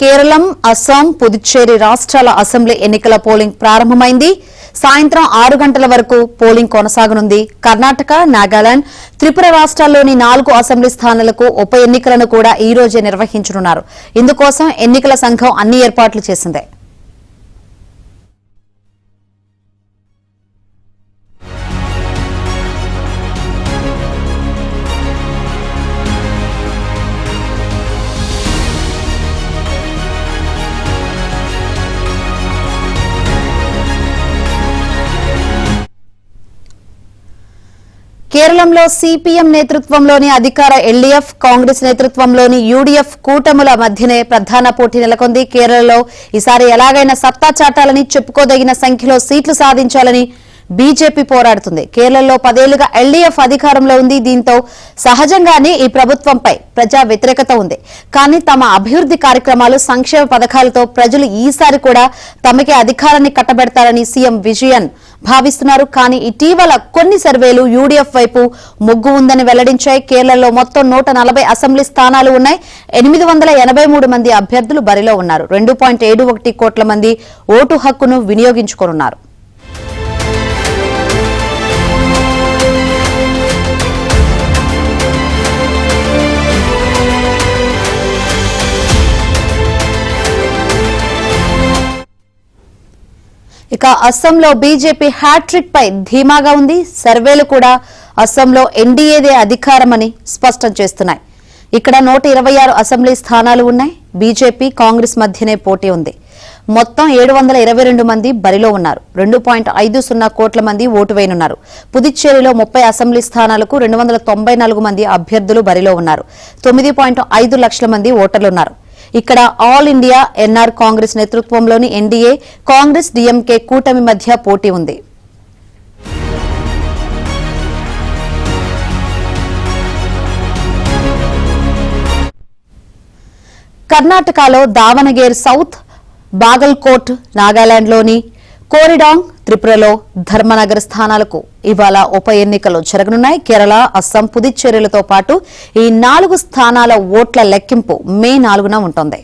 కేరళం, అస్సాం, పుదుచ్చేరి రాష్ట్రాల అసెంబ్లీ ఎన్నికల పోలింగ్ ప్రారంభమైంది. సాయంత్రం 6 గంటల వరకు పోలింగ్ కొనసాగనుంది. కర్ణాటక, నాగాలాండ్, త్రిపుర రాష్ట్రాల్లోని 4 అసెంబ్లీ స్థానాలకు ఉప ఎన్నికలను కూడా ఈ రోజే నిర్వహించనున్నారు. ఇందుకోసం ఎన్నికల సంఘం అన్ని ఏర్పాట్లు చేసింది. కేరళంలో సిపిఎం నేతృత్వంలోని అధికార ఎల్డీఎఫ్, కాంగ్రెస్ నేతృత్వంలోని యూడీఎఫ్ కూటముల మధ్యనే ప్రధాన పోటీ నెలకొంది. కేరళలో ఈసారి ఎలాగైనా సత్తా చాటాలని, చెప్పుకోదగిన సంఖ్యలో సీట్లు సాధించాలని బీజేపీ పోరాడుతుంది. కేరళలో 10 ఏళ్లుగా ఎల్డీఎఫ్ అధికారంలో ఉంది. దీంతో సహజంగానే ఈ ప్రభుత్వంపై ప్రజా వ్యతిరేకత ఉంది. కానీ తమ అభివృద్ధి కార్యక్రమాలు, సంక్షేమ పథకాలతో ప్రజలు ఈసారి కూడా తమకే అధికారాన్ని కట్టబెడతారని సీఎం విజయన్ భావిస్తున్నారు. కానీ ఇటీవల కొన్ని సర్వేలు యూడీఎఫ్ వైపు మొగ్గు ఉందని వెల్లడించాయి. కేరళలో మొత్తం 140 అసెంబ్లీ స్థానాలు ఉన్నాయి. 883 మంది అభ్యర్థులు బరిలో ఉన్నారు. 2.71 కోట్ల మంది ఓటు హక్కును వినియోగించుకోనున్నారు. ఇక అస్సాంలో బీజేపీ హ్యాట్రిక్ పై ధీమాగా ఉంది. సర్వేలు కూడా అస్సాంలో ఎన్డీఏదే అధికారమని స్పష్టం చేస్తున్నాయి. ఇక్కడ 126 అసెంబ్లీ స్థానాలు ఉన్నాయి. బీజేపీ, కాంగ్రెస్ మధ్యనే పోటీ ఉంది. మొత్తం 722 మంది బరిలో ఉన్నారు. 2.50 కోట్ల మంది ఓటు వేయనున్నారు. పుదుచ్చేరిలో 30 అసెంబ్లీ స్థానాలకు 294 మంది అభ్యర్థులు బరిలో ఉన్నారు. 9.5 లక్షల మంది ఓటర్లున్నారు. ఇక్కడ ఆల్ ఇండియా ఎన్ఆర్ కాంగ్రెస్ నేతృత్వంలోని ఎన్డీఏ, కాంగ్రెస్ డీఎంకే కూటమి మధ్య పోటీ ఉంది. కర్ణాటకలో దావనగేర్ సౌత్, బాగల్కోట్, నాగాలాండ్లోని కోరిడాంగ్, త్రిపురలో ధర్మనగర్ స్థానాలకు ఇవాళ ఉప ఎన్నికలు జరగనున్నాయి. కేరళ, అస్సాం, పుదుచ్చేరిలతో పాటు ఈ 4 స్థానాల ఓట్ల లెక్కింపు మే 4న ఉంటుంది.